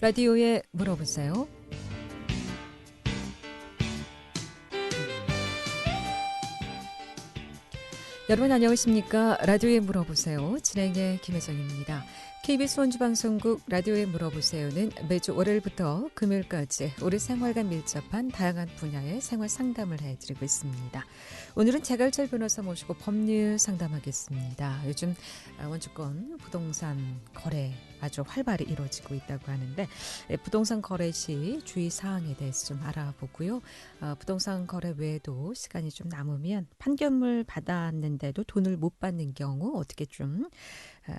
라디오에 물어보세요. 여러분 안녕하십니까? 라디오에 물어보세요. 진행의 김혜정입니다. KBS 원주방송국 라디오에 물어보세요는 매주 월요일부터 금요일까지 우리 생활과 밀접한 다양한 분야의 생활 상담을 해드리고 있습니다. 오늘은 재갈철 변호사 모시고 법률 상담하겠습니다. 요즘 원주권 부동산 거래 아주 활발히 이루어지고 있다고 하는데 부동산 거래 시 주의사항에 대해서 좀 알아보고요. 부동산 거래 외에도 시간이 좀 남으면 판결물 받았는데도 돈을 못 받는 경우 어떻게 좀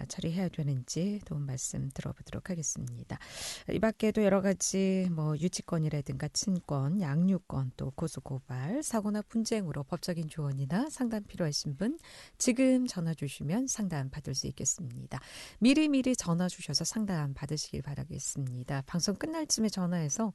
처리해야 되는지 도움 말씀 들어보도록 하겠습니다. 이 밖에도 여러 가지 유치권이라든가 친권, 양육권, 또 고소고발, 사고나 분쟁으로 법적인 조언이나 상담 필요하신 분 지금 전화 주시면 상담 받을 수 있겠습니다. 미리미리 전화 주셔서 상담 받으시길 바라겠습니다. 방송 끝날 쯤에 전화해서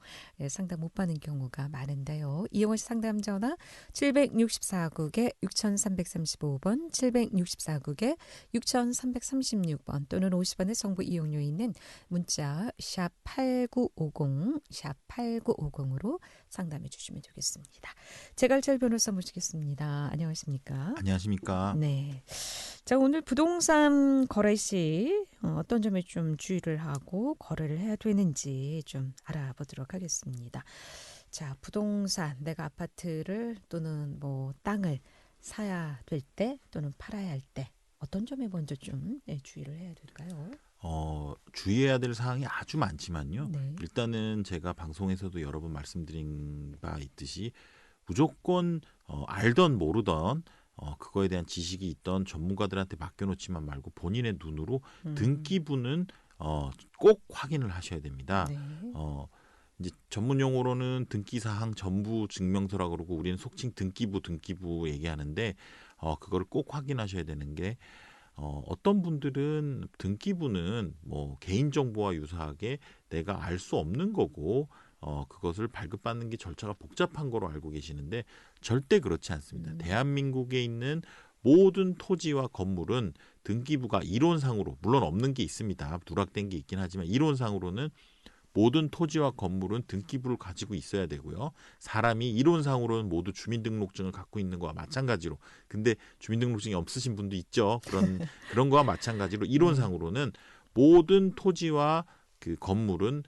상담 못 받는 경우가 많은데요. 이용호 씨 상담 전화 764국에 6335번, 764국에 6336번 또는 50원의 정보 이용료 있는 문자 샵 8950, 샵 8950으로 상담해 주시면 되겠습니다. 재갈철 변호사 모시겠습니다. 안녕하십니까? 안녕하십니까? 네. 자, 오늘 부동산 거래 시 어떤 점에 좀 주의를 하고 거래를 해야 되는지 좀 알아보도록 하겠습니다. 자, 부동산, 내가 아파트를 또는 땅을 사야 될 때 또는 팔아야 할 때 어떤 점에 먼저 좀 주의를 해야 될까요? 주의해야 될 사항이 아주 많지만요. 네. 일단은 제가 방송에서도 여러 번 말씀드린 바 있듯이 무조건 알던 모르던 그거에 대한 지식이 있던 전문가들한테 맡겨놓지만 말고 본인의 눈으로 등기부는 꼭 확인을 하셔야 됩니다. 네. 이제 전문 용어로는 등기사항 전부 증명서라고 그러고 우리는 속칭 등기부 얘기하는데 그거를 꼭 확인하셔야 되는 게 어떤 분들은 등기부는 개인정보와 유사하게 내가 알 수 없는 거고 그것을 발급받는 게 절차가 복잡한 거로 알고 계시는데 절대 그렇지 않습니다. 대한민국에 있는 모든 토지와 건물은 등기부가 이론상으로 물론 없는 게 있습니다. 누락된 게 있긴 하지만 이론상으로는 모든 토지와 건물은 등기부를 가지고 있어야 되고요. 사람이 이론상으로는 모두 주민등록증을 갖고 있는 거와 마찬가지로 근데 주민등록증이 없으신 분도 있죠. 그런 거와 마찬가지로 이론상으로는 모든 토지와 그 건물은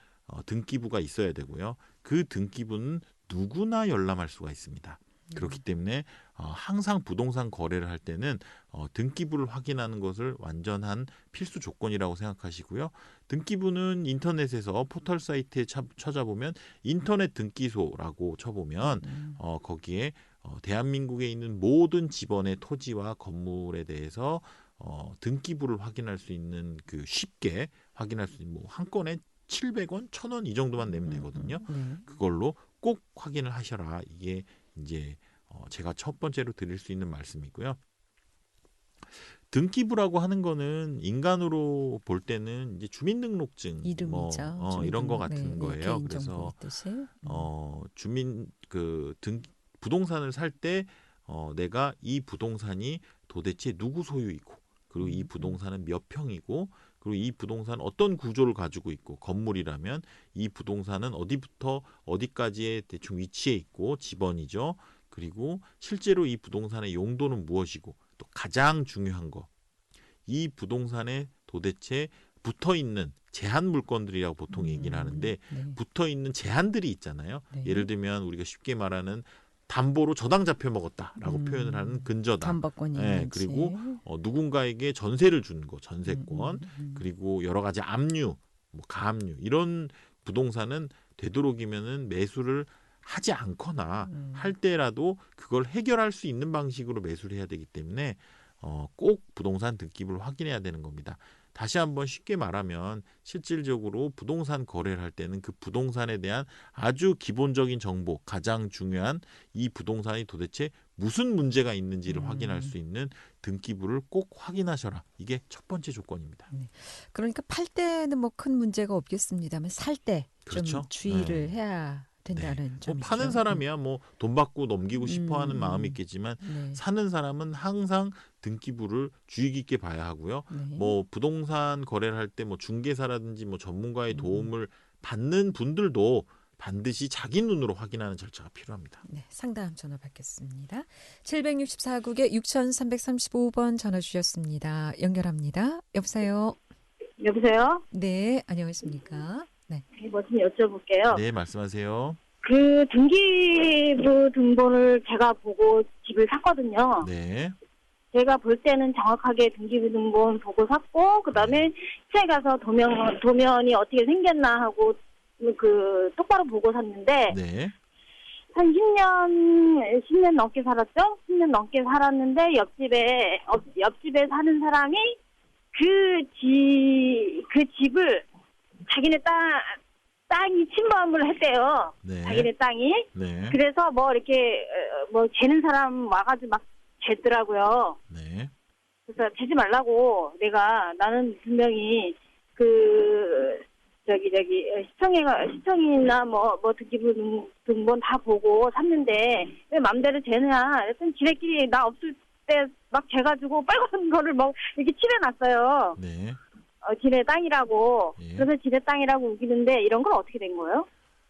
등기부가 있어야 되고요. 그 등기부는 누구나 열람할 수가 있습니다. 그렇기 때문에 항상 부동산 거래를 할 때는 등기부를 확인하는 것을 완전한 필수 조건이라고 생각하시고요. 등기부는 인터넷에서 포털 사이트에 찾아보면 인터넷 등기소라고 쳐보면 거기에 대한민국에 있는 모든 집원의 토지와 건물에 대해서 등기부를 확인할 수 있는 쉽게 확인할 수 있는 한 건에 700원, 1,000원 이 정도만 내면 되거든요. 그걸로 꼭 확인을 하셔라. 이게 이제 제가 첫 번째로 드릴 수 있는 말씀이고요. 등기부라고 하는 거는 인간으로 볼 때는 이제 주민등록증, 이름이죠. 이런 거 같은 거예요. 그래서 부동산을 살 때 내가 이 부동산이 도대체 누구 소유이고 그리고 이 부동산은 몇 평이고 그리고 이 부동산은 어떤 구조를 가지고 있고 건물이라면 이 부동산은 어디부터 어디까지의 대충 위치에 있고 집원이죠. 그리고 실제로 이 부동산의 용도는 무엇이고 또 가장 중요한 거 이 부동산에 도대체 붙어있는 제한 물건들이라고 보통 얘기를 하는데 붙어있는 제한들이 있잖아요. 예를 들면 우리가 쉽게 말하는 담보로 저당 잡혀 먹었다라고 표현을 하는 근저당. 담보권이 그리고 누군가에게 전세를 준 거, 전세권. 그리고 여러 가지 압류, 가압류 이런 부동산은 되도록이면은 매수를 하지 않거나 할 때라도 그걸 해결할 수 있는 방식으로 매수를 해야 되기 때문에 꼭 부동산 등기부를 확인해야 되는 겁니다. 다시 한번 쉽게 말하면 실질적으로 부동산 거래를 할 때는 그 부동산에 대한 아주 기본적인 정보, 가장 중요한 이 부동산이 도대체 무슨 문제가 있는지를 확인할 수 있는 등기부를 꼭 확인하셔라. 이게 첫 번째 조건입니다. 네. 그러니까 팔 때는 큰 문제가 없겠습니다만 살 때 좀 그렇죠? 주의를 해야 된다는 점이죠. 파는 사람이야 돈 받고 넘기고 싶어하는 마음이 있겠지만 사는 사람은 항상 등기부를 주의 깊게 봐야 하고요. 부동산 거래를 할 때 중개사라든지 전문가의 도움을 받는 분들도 반드시 자기 눈으로 확인하는 절차가 필요합니다. 네, 상담 전화 받겠습니다. 764국에 6335번 전화 주셨습니다. 연결합니다. 여보세요? 여보세요? 네, 안녕하십니까? 네. 뭐 좀 여쭤볼게요. 네, 말씀하세요. 그 등기부 등본을 제가 보고 집을 샀거든요. 네. 제가 볼 때는 정확하게 등기부 등본 보고 샀고, 그 다음에 시장에 가서 도면이 어떻게 생겼나 하고 그 똑바로 보고 샀는데, 네. 한 10년 넘게 살았죠? 10년 넘게 살았는데, 옆집에 사는 사람이 그 집을 자기네 땅이 침범을 했대요. 네. 자기네 땅이. 네. 그래서 뭐 이렇게 뭐 재는 사람 와가지고 막 재더라고요. 네. 그래서 재지 말라고 나는 분명히 시청이나 뭐 등기부 등본 다 보고 샀는데 왜 맘대로 재냐? 그랬더니 지네끼리 나 없을 때 막 재가지고 빨간 거를 막 이렇게 칠해놨어요. 네. 지네 땅이라고. 예. 그래서 지네 땅이라고 우기는데 이런 건 어떻게 된 거예요?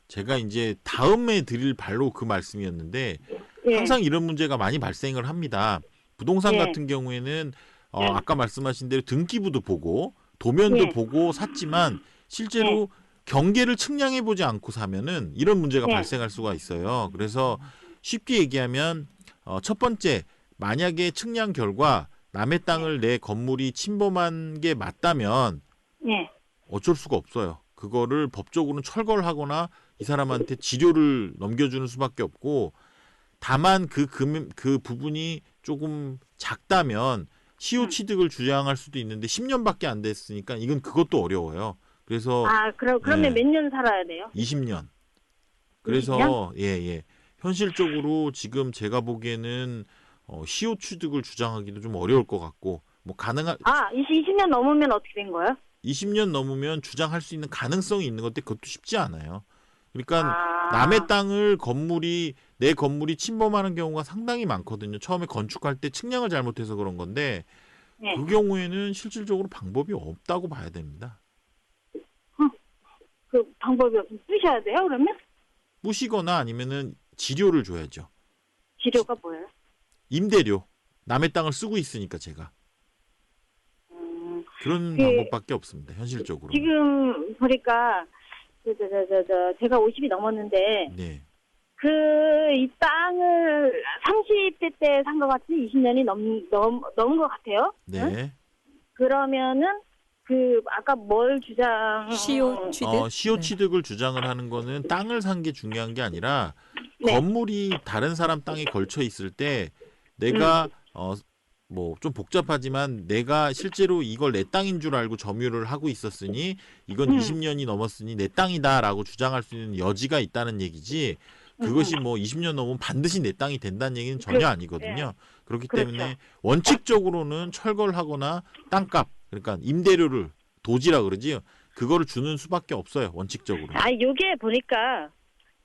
제가 이제 다음에 드릴 바로 그 말씀이었는데 예. 항상 이런 문제가 많이 발생을 합니다. 부동산 예. 같은 경우에는 아까 말씀하신 대로 등기부도 보고 도면도 예. 보고 샀지만 실제로 경계를 측량해 보지 않고 사면은 이런 문제가 예. 발생할 수가 있어요. 그래서 쉽게 얘기하면 첫 번째, 만약에 측량 결과 남의 땅을 내 건물이 침범한 게 맞다면 예. 어쩔 수가 없어요. 그거를 법적으로는 철거를 하거나 이 사람한테 지료를 넘겨주는 수밖에 없고, 다만 그 부분이 조금 작다면 시효 취득을 주장할 수도 있는데 10년밖에 안 됐으니까 이건 그것도 어려워요. 그래서 그러면 몇 년 살아야 돼요? 20년. 그래서 예. 현실적으로 지금 제가 보기에는 시효 취득을 주장하기도 좀 어려울 것 같고, 뭐 20년 넘으면 어떻게 된 거예요? 20년 넘으면 주장할 수 있는 가능성이 있는 건데 그것도 쉽지 않아요. 그러니까 남의 땅을 내 건물이 침범하는 경우가 상당히 많거든요. 처음에 건축할 때 측량을 잘못해서 그런 건데 그 경우에는 실질적으로 방법이 없다고 봐야 됩니다. 그 방법이 없으면 부셔야 돼요, 그러면? 부시거나 아니면은 지료를 줘야죠. 지료가 뭐예요? 임대료. 남의 땅을 쓰고 있으니까 제가. 그런 방법밖에 없습니다. 현실적으로. 지금 보니까 제가 50이 넘었는데 네. 이 땅을 30대 때 산 것 같은데 20년이 넘은 것 같아요. 네. 응? 그러면은 아까 뭘 시효 취득? 시효 취득을 주장을 하는 거는 땅을 산 게 중요한 게 아니라 네. 건물이 다른 사람 땅에 걸쳐 있을 때 내가 뭐 좀 복잡하지만 내가 실제로 이걸 내 땅인 줄 알고 점유를 하고 있었으니 이건 20년이 넘었으니 내 땅이다라고 주장할 수 있는 여지가 있다는 얘기지, 그것이 뭐 20년 넘으면 반드시 내 땅이 된다는 얘기는 전혀 아니거든요. 그렇기 때문에 원칙적으로는 철거를 하거나 땅값, 그러니까 임대료를 도지라 그러지요. 그거를 주는 수밖에 없어요. 원칙적으로. 요게 보니까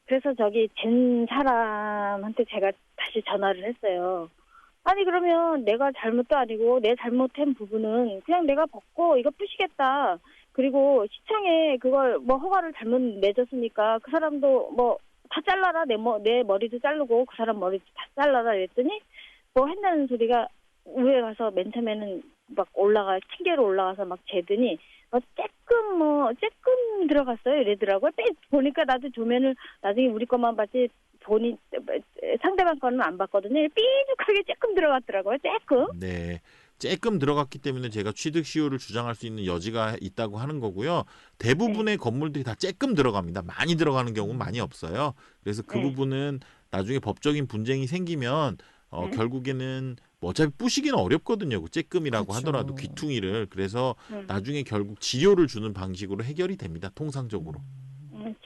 그래서 잰 사람한테 제가 다시 전화를 했어요. 아니 그러면 내가 잘못도 아니고 내 잘못한 부분은 그냥 내가 벗고 이거 부시겠다. 그리고 시청에 그걸 뭐 허가를 잘못 내줬으니까 그 사람도 뭐 다 잘라라. 내 머리도 자르고 그 사람 머리도 다 잘라라 이랬더니 뭐 한다는 소리가 위에 가서 맨 처음에는 막 층계로 올라가서 막 재더니 쬐끔 들어갔어요 이러더라고요. 보니까 나도 조면을 나중에 우리 것만 봤지 본인 상대방 거는 안 봤거든요. 삐죽하게 쬐끔 들어갔더라고요. 쬐끔. 네. 쬐끔 들어갔기 때문에 제가 취득 시효를 주장할 수 있는 여지가 있다고 하는 거고요. 대부분의 건물들이 다 쬐끔 들어갑니다. 많이 들어가는 경우는 많이 없어요. 그래서 그 부분은 나중에 법적인 분쟁이 생기면 결국에는 뭐 어차피 부시기는 어렵거든요. 그 쬐끔이라고 그렇죠. 하더라도 귀퉁이를. 그래서 나중에 결국 지료를 주는 방식으로 해결이 됩니다. 통상적으로.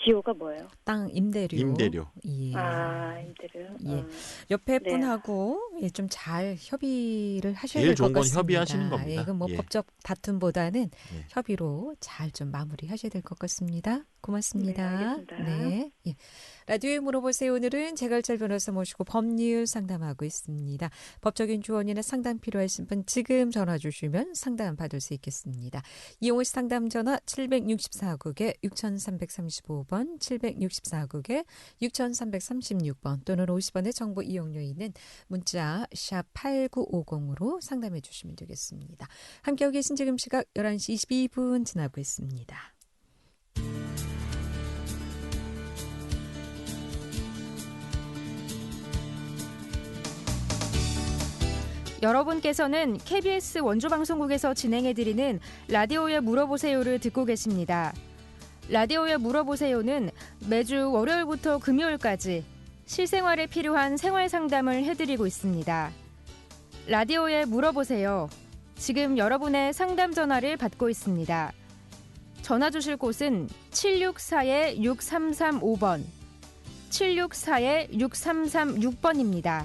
지호가 뭐예요? 땅 임대료. 임대료. 예. 임대료. 예. 옆에 분하고 좀 잘 협의를 하셔야 제일 될 것 좋은 건 같습니다. 협의하시는 겁니다. 이건 뭐 예. 법적 다툼보다는 협의로 잘 좀 마무리하셔야 될 것 같습니다. 고맙습니다. 네, 알겠습니다. 네. 예. 라디오에 물어보세요. 오늘은 재갈철 변호사 모시고 법률 상담하고 있습니다. 법적인 조언이나 상담 필요하신 분 지금 전화 주시면 상담 받을 수 있겠습니다. 이용호 씨 상담 전화 764국에 6335번, 764국에 6336번 또는 50원의 정보 이용료 있는 문자 샵 8950으로 상담해 주시면 되겠습니다. 함께하고 계신 지금 시각 11시 22분 지나고 있습니다. 여러분께서는 KBS 원주방송국에서 진행해드리는 라디오에 물어보세요를 듣고 계십니다. 라디오에 물어보세요는 매주 월요일부터 금요일까지 실생활에 필요한 생활 상담을 해드리고 있습니다. 라디오에 물어보세요. 지금 여러분의 상담 전화를 받고 있습니다. 전화 주실 곳은 764-6335번, 764-6336번입니다.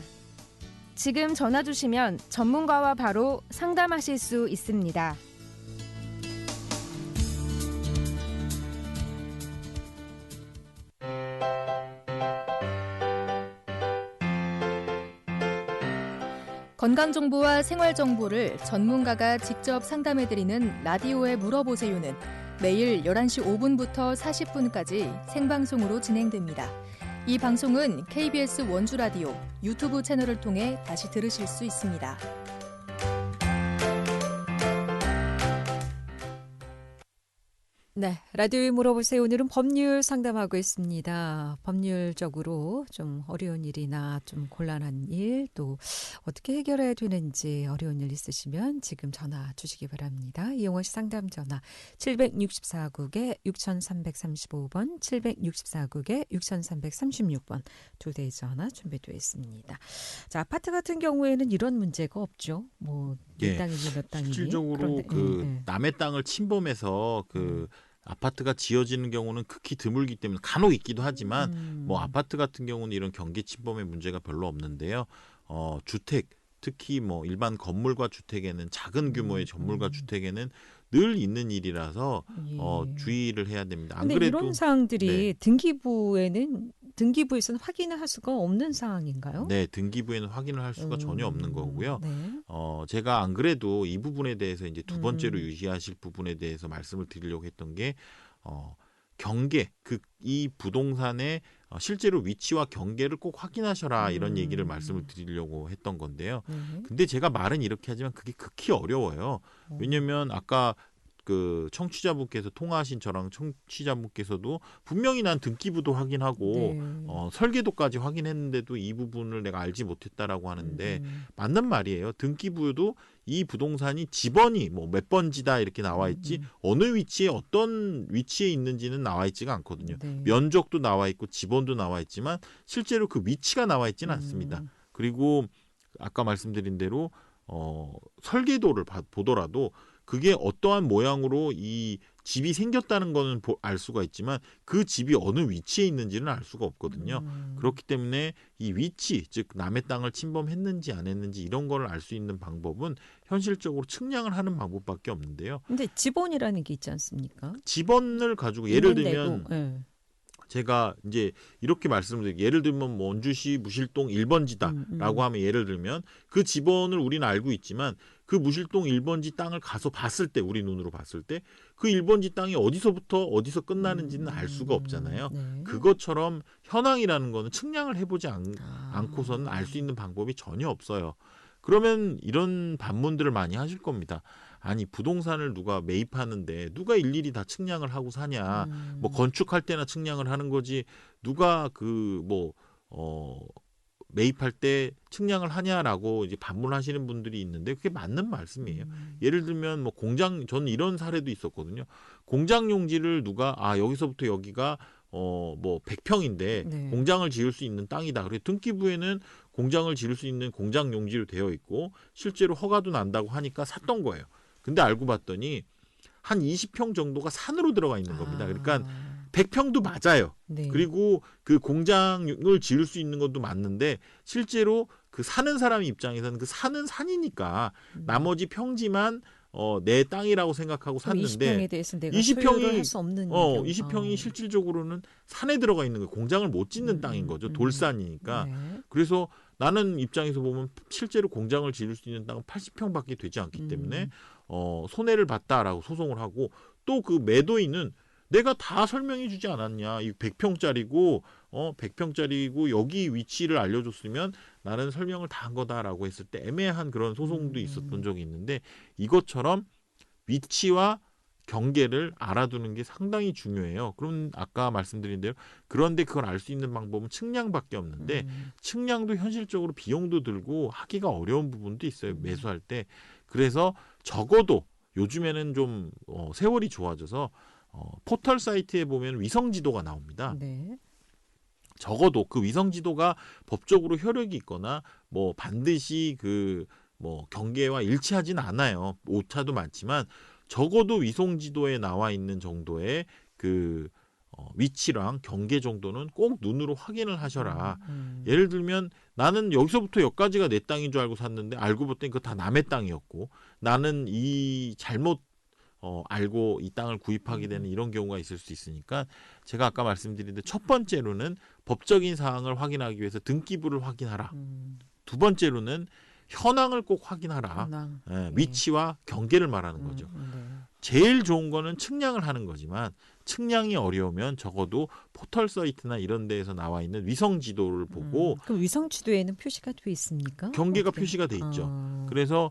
지금 전화 주시면 전문가와 바로 상담하실 수 있습니다. 건강정보와 생활정보를 전문가가 직접 상담해드리는 라디오에 물어보세요는 매일 11시 5분부터 40분까지 생방송으로 진행됩니다. 이 방송은 KBS 원주라디오 유튜브 채널을 통해 다시 들으실 수 있습니다. 네, 라디오에 물어보세요. 오늘은 법률 상담하고 있습니다. 법률적으로 좀 어려운 일이나 좀 곤란한 일, 또 어떻게 해결해야 되는지 어려운 일 있으시면 지금 전화 주시기 바랍니다. 이용호 씨 상담 전화 764국에 6335번, 764국에 6336번 두 대의 전화 준비되어 있습니다. 자, 아파트 같은 경우에는 이런 문제가 없죠. 뭐 몇 땅이니 몇 땅이니. 실질적으로 남의 땅을 침범해서 아파트가 지어지는 경우는 극히 드물기 때문에 간혹 있기도 하지만 뭐 아파트 같은 경우는 이런 경계 침범의 문제가 별로 없는데요. 주택 특히 뭐 일반 건물과 주택에는 작은 규모의 건물과 주택에는 늘 있는 일이라서 주의를 해야 됩니다. 안 그런데 그래도 이런 사항들이 등기부에서는 확인을 할 수가 없는 사항인가요? 네, 등기부에는 확인을 할 수가 전혀 없는 거고요. 네. 제가 안 그래도 이 부분에 대해서 이제 두 번째로 유의하실 부분에 대해서 말씀을 드리려고 했던 게 경계, 이 부동산의 실제로 위치와 경계를 꼭 확인하셔라 이런 얘기를 말씀을 드리려고 했던 건데요. 근데 제가 말은 이렇게 하지만 그게 극히 어려워요. 왜냐하면 아까 그 청취자분께서 통화하신 저랑 청취자분께서도 분명히 난 등기부도 확인하고 설계도까지 확인했는데도 이 부분을 내가 알지 못했다라고 하는데 맞는 말이에요. 등기부도 이 부동산이 집원이 뭐 몇 번지다 이렇게 나와 있지 어느 위치에 어떤 위치에 있는지는 나와 있지가 않거든요. 면적도 나와 있고 집원도 나와 있지만 실제로 그 위치가 나와 있지는 않습니다. 그리고 아까 말씀드린 대로 설계도를 보더라도 그게 어떠한 모양으로 이 집이 생겼다는 거는 알 수가 있지만 그 집이 어느 위치에 있는지는 알 수가 없거든요. 그렇기 때문에 이 위치, 즉 남의 땅을 침범했는지 안 했는지 이런 거를 알 수 있는 방법은 현실적으로 측량을 하는 방법밖에 없는데요. 근데 지번이라는 게 있지 않습니까? 지번을 가지고 예를 들면 제가 이제 이렇게 말씀드릴게요. 예를 들면 뭐 원주시 무실동 1번지다라고 하면 예를 들면 그 지번을 우리는 알고 있지만 그 무실동 1번지 땅을 가서 봤을 때 우리 눈으로 봤을 때 그 1번지 땅이 어디서부터 어디서 끝나는지는 알 수가 없잖아요. 그것처럼 현황이라는 거는 측량을 해보지 않고서는 알 수 있는 방법이 전혀 없어요. 그러면 이런 반문들을 많이 하실 겁니다. 아니 부동산을 누가 매입하는데 누가 일일이 다 측량을 하고 사냐. 뭐 건축할 때나 측량을 하는 거지 누가 매입할 때 측량을 하냐라고 이제 반문하시는 분들이 있는데 그게 맞는 말씀이에요. 예를 들면 뭐 저는 이런 사례도 있었거든요. 공장 용지를 누가 여기서부터 여기가 뭐 100평인데 공장을 지을 수 있는 땅이다. 그래서 등기부에는 공장을 지을 수 있는 공장 용지로 되어 있고 실제로 허가도 난다고 하니까 샀던 거예요. 근데 알고 봤더니 한 20평 정도가 산으로 들어가 있는 겁니다. 그러니까 100평도 맞아요. 그리고 그 공장을 지을 수 있는 것도 맞는데 실제로 그 사는 사람 입장에서는 그 산은 산이니까 나머지 평지만 내 땅이라고 생각하고 샀는데 20평에 대해서 내가 20평이 소유를 할 수 없는 경우. 20평이 실질적으로는 산에 들어가 있는 거예요. 공장을 못 짓는 땅인 거죠. 돌산이니까. 네. 그래서 나는 입장에서 보면 실제로 공장을 지을 수 있는 땅은 80평밖에 되지 않기 때문에 손해를 봤다라고 소송을 하고 또 그 매도인은 내가 다 설명해 주지 않았냐. 이 100평짜리고 100평짜리고 여기 위치를 알려줬으면 나는 설명을 다 한 거다라고 했을 때 애매한 그런 소송도 있었던 적이 있는데 이것처럼 위치와 경계를 알아두는 게 상당히 중요해요. 그럼 아까 말씀드린 대로 그런데 그걸 알 수 있는 방법은 측량밖에 없는데 측량도 현실적으로 비용도 들고 하기가 어려운 부분도 있어요. 매수할 때. 그래서 적어도 요즘에는 좀 세월이 좋아져서 포털 사이트에 보면 위성 지도가 나옵니다. 네. 적어도 그 위성 지도가 법적으로 효력이 있거나 뭐 반드시 그 뭐 경계와 일치하지는 않아요. 오차도 많지만 적어도 위성 지도에 나와 있는 정도의 그 위치랑 경계 정도는 꼭 눈으로 확인을 하셔라. 예를 들면 나는 여기서부터 여기까지가 내 땅인 줄 알고 샀는데 알고 봤더니 그거 다 남의 땅이었고 나는 이 잘못 알고 이 땅을 구입하게 되는 이런 경우가 있을 수 있으니까 제가 아까 말씀드린 데 첫 번째로는 법적인 사항을 확인하기 위해서 등기부를 확인하라. 두 번째로는 현황을 꼭 확인하라. 위치와 경계를 말하는 거죠. 제일 좋은 거는 측량을 하는 거지만 측량이 어려우면 적어도 포털 사이트나 이런 데에서 나와 있는 위성 지도를 보고 그럼 위성 지도에는 표시가 돼 있습니까? 경계가 어떻게? 표시가 돼 있죠. 그래서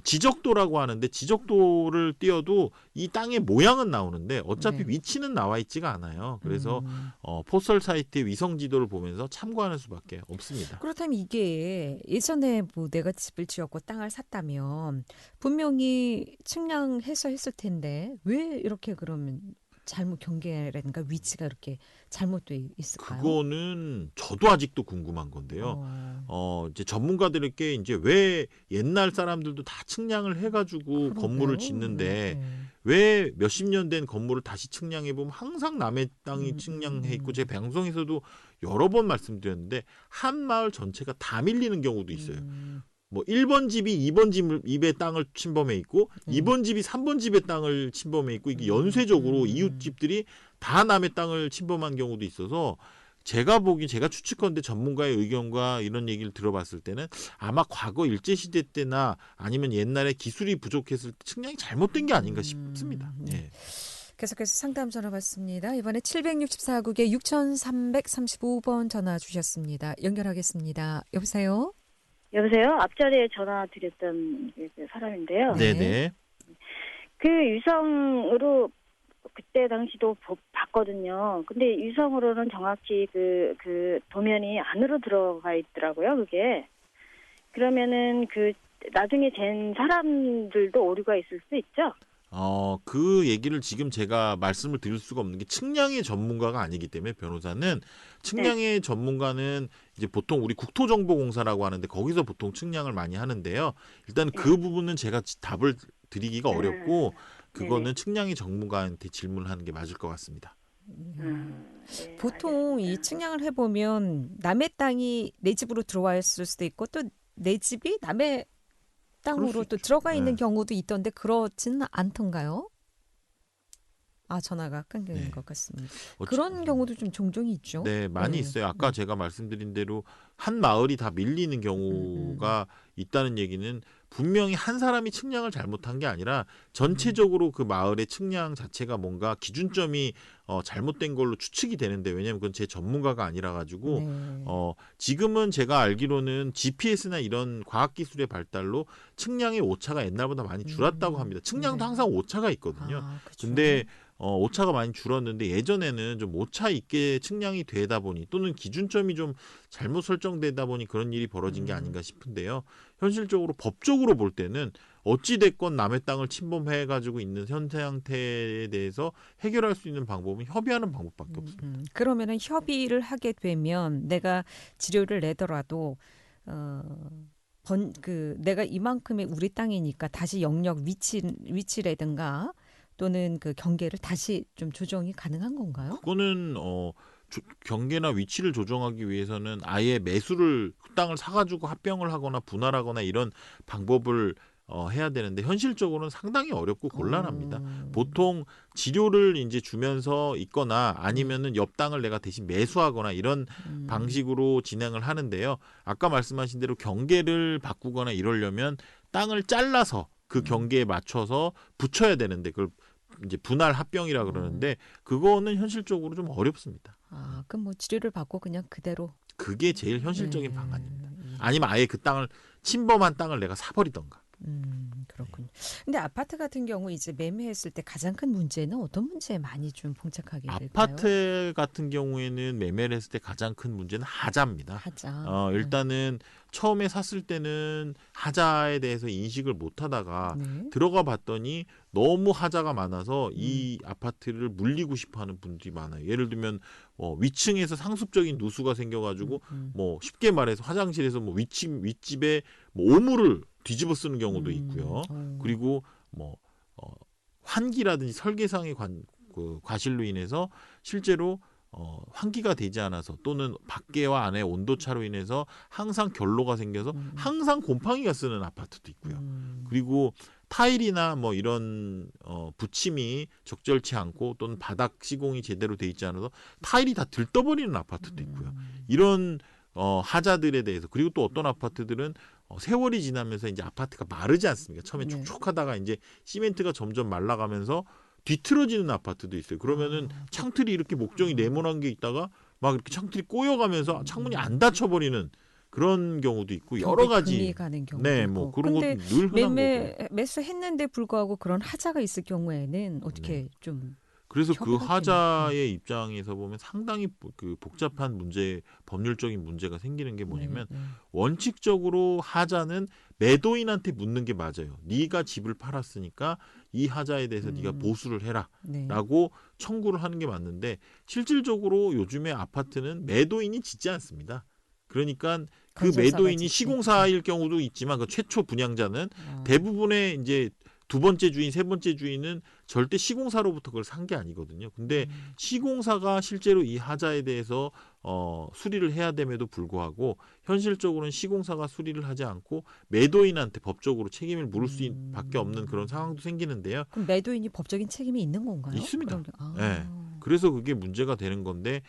지적도라고 하는데 지적도를 띄워도 이 땅의 모양은 나오는데 어차피 네. 위치는 나와 있지가 않아요. 그래서 포털 사이트의 위성 지도를 보면서 참고하는 수밖에 없습니다. 그렇다면 이게 예전에 뭐 내가 집을 지었고 땅을 샀다면 분명히 측량해서 했을 텐데 왜 이렇게 그러면 잘못 경계라든가 위치가 이렇게 잘못돼 있을까요? 그거는 저도 아직도 궁금한 건데요. 이제 전문가들에게 이제 왜 옛날 사람들도 다 측량을 해가지고 건물을 짓는데 네. 왜 몇십 년 된 건물을 다시 측량해 보면 항상 남의 땅이 측량해 있고 제 방송에서도 여러 번 말씀드렸는데 한 마을 전체가 다 밀리는 경우도 있어요. 뭐 1번 집이 2번 집의 땅을 침범해 있고 2번 집이 3번 집의 땅을 침범해 있고 이게 연쇄적으로 이웃집들이 다 남의 땅을 침범한 경우도 있어서 제가 추측컨대 전문가의 의견과 이런 얘기를 들어봤을 때는 아마 과거 일제시대 때나 아니면 옛날에 기술이 부족했을 때 측량이 잘못된 게 아닌가 싶습니다. 예. 계속해서 상담 전화 받습니다. 이번에 764국에 6335번 전화 주셨습니다. 연결하겠습니다. 여보세요? 여보세요? 앞자리에 전화 드렸던 그 사람인데요. 네네. 그 유성으로 그때 당시도 봤거든요. 근데 유성으로는 정확히 그 도면이 안으로 들어가 있더라고요, 그게. 그러면은 그 나중에 잰 사람들도 오류가 있을 수 있죠? 그 얘기를 지금 제가 말씀을 드릴 수가 없는 게 측량의 전문가가 아니기 때문에 변호사는 측량의 전문가는 이제 보통 우리 국토정보공사라고 하는데 거기서 보통 측량을 많이 하는데요. 일단 그 부분은 제가 답을 드리기가 어렵고 그거는 측량의 전문가한테 질문하는 게 맞을 것 같습니다. 네, 보통 이 측량을 해보면 남의 땅이 내 집으로 들어와 있을 수도 있고 또 내 집이 남의 땅으로 또 들어가 있는 경우도 있던데 그렇지는 않던가요? 전화가 끊기는 것 같습니다. 그런 경우도 좀 종종 있죠. 네, 많이 있어요. 아까 제가 말씀드린 대로 한 마을이 다 밀리는 경우가 있다는 얘기는 분명히 한 사람이 측량을 잘못한 게 아니라 전체적으로 그 마을의 측량 자체가 뭔가 기준점이 잘못된 걸로 추측이 되는데 왜냐하면 그건 제 전문가가 아니라 가지고 지금은 제가 알기로는 GPS나 이런 과학기술의 발달로 측량의 오차가 옛날보다 많이 줄었다고 합니다. 측량도 항상 오차가 있거든요. 근데 오차가 많이 줄었는데 예전에는 좀 오차 있게 측량이 되다 보니 또는 기준점이 좀 잘못 설정되다 보니 그런 일이 벌어진 게 아닌가 싶은데요. 현실적으로 법적으로 볼 때는 어찌됐건 남의 땅을 침범해가지고 있는 현 상태에 대해서 해결할 수 있는 방법은 협의하는 방법밖에 없습니다. 그러면은 협의를 하게 되면 내가 지료를 내더라도 내가 이만큼의 우리 땅이니까 다시 영역 위치라든가 또는 그 경계를 다시 좀 조정이 가능한 건가요? 그거는 경계나 위치를 조정하기 위해서는 아예 매수를 땅을 사가지고 합병을 하거나 분할하거나 이런 방법을 해야 되는데 현실적으로는 상당히 어렵고 곤란합니다. 보통 치료를 이제 주면서 있거나 아니면은 옆 땅을 내가 대신 매수하거나 이런 방식으로 진행을 하는데요. 아까 말씀하신 대로 경계를 바꾸거나 이러려면 땅을 잘라서 그 경계에 맞춰서 붙여야 되는데 그걸 이제 분할 합병이라 그러는데 그거는 현실적으로 좀 어렵습니다. 아, 그럼 뭐 치료를 받고 그냥 그대로. 그게 제일 현실적인 방안입니다. 아니면 아예 그 땅을 침범한 땅을 내가 사버리던가. 그렇군요. 근데 아파트 같은 경우 이제 매매했을 때 가장 큰 문제는 어떤 문제에 많이 좀 봉착하게 될까요? 아파트 같은 경우에는 매매를 했을 때 가장 큰 문제는 하자입니다. 하자. 일단은 처음에 샀을 때는 하자에 대해서 인식을 못 하다가 들어가 봤더니 너무 하자가 많아서 이 아파트를 물리고 싶어 하는 분들이 많아요. 예를 들면 위층에서 상습적인 누수가 생겨가지고 뭐 쉽게 말해서 화장실에서 뭐 윗집에 뭐 오물을 뒤집어 쓰는 경우도 있고요. 그리고 뭐 환기라든지 설계상의 과실로 인해서 실제로 환기가 되지 않아서 또는 밖에와 안의 온도차로 인해서 항상 결로가 생겨서 항상 곰팡이가 쓰는 아파트도 있고요. 그리고 타일이나 뭐 이런 붙임이 적절치 않고 또는 바닥 시공이 제대로 돼 있지 않아서 타일이 다 들떠버리는 아파트도 있고요. 이런 하자들에 대해서 그리고 또 어떤 아파트들은 세월이 지나면서 이제 아파트가 마르지 않습니까? 처음에 촉촉하다가 이제 시멘트가 점점 말라가면서 뒤틀어지는 아파트도 있어요. 그러면은 창틀이 이렇게 목정이 네모난 게 있다가 막 이렇게 창틀이 꼬여가면서 창문이 안 닫혀버리는 그런 경우도 있고 여러 가지. 가는 경우도 네, 있고. 뭐 그런 것도 늘 흔한 거고. 매수했는데 불구하고 그런 하자가 있을 경우에는 어떻게 좀 그래서 그 협의가 하자의 입장에서 보면 상당히 그 복잡한 문제, 법률적인 문제가 생기는 게 뭐냐면 원칙적으로 하자는 매도인한테 묻는 게 맞아요. 네가 집을 팔았으니까 이 하자에 대해서 네가 보수를 해라라고 청구를 하는 게 맞는데 실질적으로 요즘에 아파트는 매도인이 짓지 않습니다. 그러니까 그 매도인이 시공사일 경우도 있지만 그 최초 분양자는 대부분의 이제 두 번째 주인, 세 번째 주인은 절대 시공사로부터 그걸 산 게 아니거든요. 근데 시공사가 실제로 이 하자에 대해서 수리를 해야 됨에도 불구하고 현실적으로는 시공사가 수리를 하지 않고 매도인한테 법적으로 책임을 물을 수밖에 없는 그런 상황도 생기는데요. 그럼 매도인이 법적인 책임이 있는 건가요? 있습니다. 네. 그래서 그게 문제가 되는 건데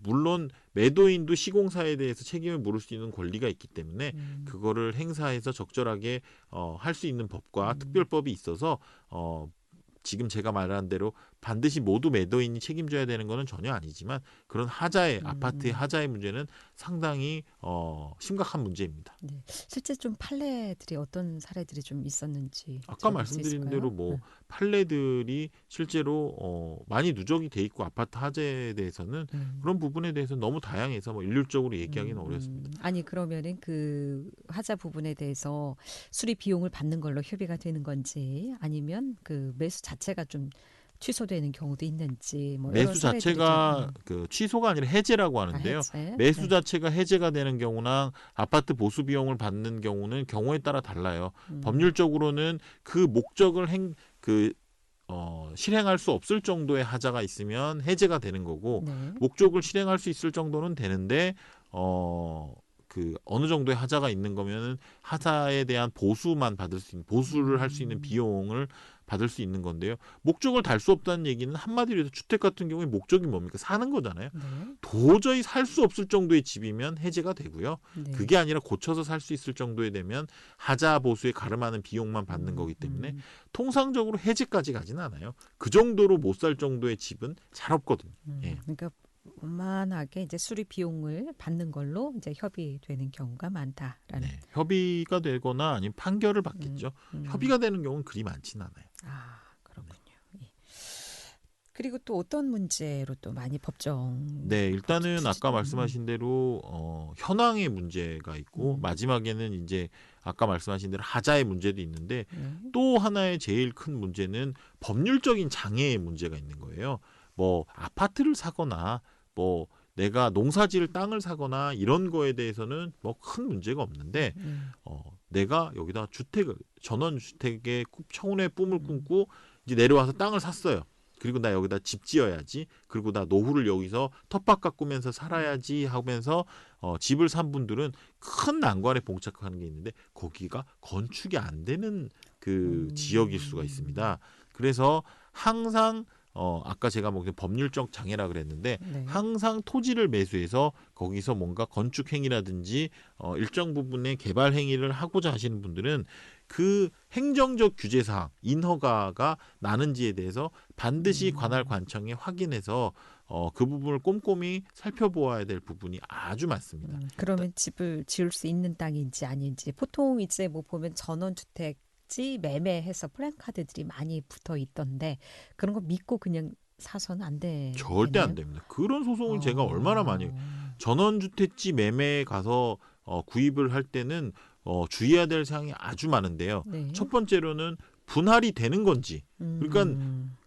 물론 매도인도 시공사에 대해서 책임을 물을 수 있는 권리가 있기 때문에 그거를 행사해서 적절하게 할 수 있는 법과 특별법이 있어서 지금 제가 말한 대로 반드시 모두 매도인이 책임져야 되는 것은 전혀 아니지만 그런 하자의 아파트의 하자의 문제는 상당히 심각한 문제입니다. 네. 실제 좀 판례들이 어떤 사례들이 좀 있었는지 아까 말씀드린 대로 뭐 판례들이 실제로 많이 누적이 돼 있고 아파트 하자에 대해서는 그런 부분에 대해서 너무 다양해서 뭐 일률적으로 얘기하기는 어렵습니다. 아니 그러면은 그 하자 부분에 대해서 수리 비용을 받는 걸로 협의가 되는 건지 아니면 그 매수 자체가 좀 취소되는 경우도 있는지 뭐 매수 자체가 그 취소가 아니라 해제라고 하는데요. 해제? 매수 자체가 해제가 되는 경우랑 아파트 보수 비용을 받는 경우는 경우에 따라 달라요. 법률적으로는 그 목적을 실행할 수 없을 정도의 하자가 있으면 해제가 되는 거고 목적을 실행할 수 있을 정도는 되는데 그 어느 정도의 하자가 있는 거면은 하자에 대한 보수만 받을 수 있는 보수를 할 수 있는 비용을 받을 수 있는 건데요. 목적을 달 수 없다는 얘기는 한마디로 해서 주택 같은 경우에 목적이 뭡니까? 사는 거잖아요. 도저히 살 수 없을 정도의 집이면 해제가 되고요. 그게 아니라 고쳐서 살 수 있을 정도에 되면 하자 보수에 가름하는 비용만 받는 거기 때문에 통상적으로 해제까지 가지는 않아요. 그 정도로 못 살 정도의 집은 잘 없거든요. 예. 그러니까 원만하게 이제 수리 비용을 받는 걸로 이제 협의되는 경우가 많다라는. 네, 협의가 되거나 아니면 판결을 받겠죠. 협의가 되는 경우는 그리 많지는 않아요. 아, 그렇군요. 예. 그리고 또 어떤 문제로 또 많이 법정? 네, 일단은 아까 말씀하신 대로 현황의 문제가 있고 마지막에는 이제 아까 말씀하신 대로 하자의 문제도 있는데 또 하나의 제일 큰 문제는 법률적인 장애의 문제가 있는 거예요. 뭐 아파트를 사거나 뭐 내가 농사지을 땅을 사거나 이런 거에 대해서는 뭐 큰 문제가 없는데 내가 여기다 주택을 전원주택의 청운의 꿈을 꿈고 이제 내려와서 땅을 샀어요. 그리고 나 여기다 집 지어야지. 그리고 나 노후를 여기서 텃밭 가꾸면서 살아야지 하면서 집을 산 분들은 큰 난관에 봉착하는 게 있는데 거기가 건축이 안 되는 그 지역일 수가 있습니다. 그래서 항상 아까 제가 뭐 법률적 장애라 그랬는데 네. 항상 항상 토지를 매수해서 거기서 뭔가 건축 행위라든지 일정 부분의 개발 행위를 하고자 하시는 분들은 그 행정적 규제사항, 인허가가 나는지에 대해서 반드시 관할 관청에 확인해서 그 부분을 꼼꼼히 살펴보아야 될 부분이 아주 많습니다. 그러면 집을 지을 수 있는 땅인지 아닌지 보통 이제 뭐 보면 전원주택지 매매해서 플랜카드들이 많이 붙어 있던데 그런 거 믿고 그냥 사서는 안 돼. 절대 안 됩니다. 그런 소송을 제가 얼마나 많이 전원주택지 매매에 가서 구입을 할 때는 주의해야 될 사항이 아주 많은데요. 네. 첫 번째로는 분할이 되는 건지. 그러니까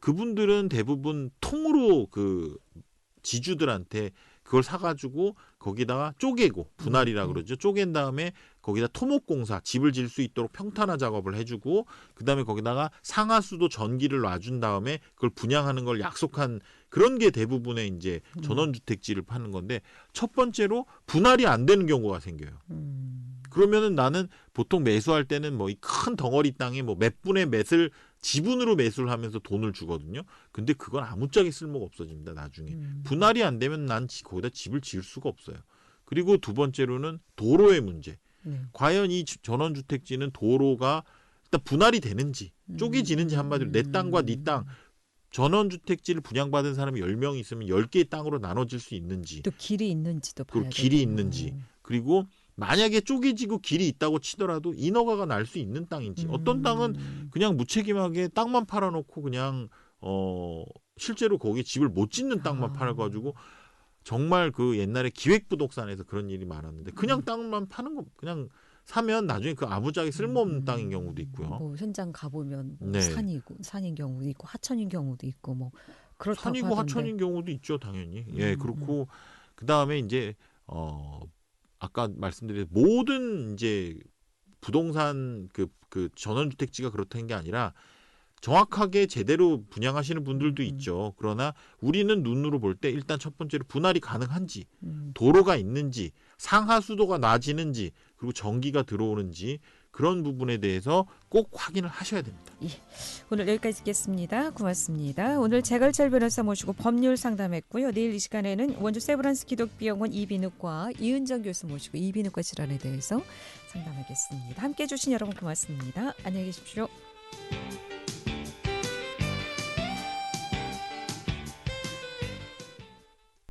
그분들은 대부분 통으로 그 지주들한테 그걸 사가지고 거기다가 쪼개고 분할이라 그러죠. 쪼갠 다음에 거기다 토목공사 집을 지을 수 있도록 평탄화 작업을 해주고 그다음에 거기다가 상하수도 전기를 놔준 다음에 그걸 분양하는 걸 약속한 그런 게 대부분의 이제 전원주택지를 파는 건데 첫 번째로 분할이 안 되는 경우가 생겨요. 그러면은 나는 보통 매수할 때는 뭐 이 큰 덩어리 땅에 뭐 몇 분의 몇을 지분으로 매수를 하면서 돈을 주거든요. 근데 그건 아무짝에 쓸모가 없어집니다. 나중에. 분할이 안 되면 난 거기다 집을 지을 수가 없어요. 그리고 두 번째로는 도로의 문제. 네. 과연 이 전원주택지는 도로가 일단 분할이 되는지 쪼개지는지 한마디로 내 땅과 네 땅 전원주택지를 분양받은 사람이 10명 있으면 10개의 땅으로 나눠질 수 있는지 또 길이 있는지도 봐야 그리고 되고. 길이 있는지 그리고 만약에 쪼개지고 길이 있다고 치더라도 인허가가 날 수 있는 땅인지 어떤 땅은 그냥 무책임하게 땅만 팔아놓고 그냥 실제로 거기에 집을 못 짓는 땅만 팔아가지고 정말 그 옛날에 기획부동산에서 그런 일이 많았는데 그냥 땅만 파는 거 그냥 사면 나중에 그 아무짝에 쓸모없는 땅인 경우도 있고요. 뭐 현장 가보면 뭐 네. 산인 경우도 있고 하천인 경우도 있고 뭐 그렇다고 산이고 하던데. 하천인 경우도 있죠, 당연히. 예, 그렇고 그 다음에 이제 아까 말씀드린 모든 이제 부동산 그 전원주택지가 그렇다는 게 아니라 정확하게 제대로 분양하시는 분들도 있죠. 그러나 우리는 눈으로 볼 때 일단 첫 번째로 분할이 가능한지, 도로가 있는지, 상하수도가 낮이는지, 그리고 전기가 들어오는지 그런 부분에 대해서 꼭 확인을 하셔야 됩니다. 예. 오늘 여기까지 듣겠습니다. 고맙습니다. 오늘 재갈철 변호사 모시고 법률 상담했고요. 내일 이 시간에는 원주 세브란스 기독비영원 이비인후과 이은정 교수 모시고 이비인후과 질환에 대해서 상담하겠습니다. 함께해 주신 여러분 고맙습니다. 안녕히 계십시오.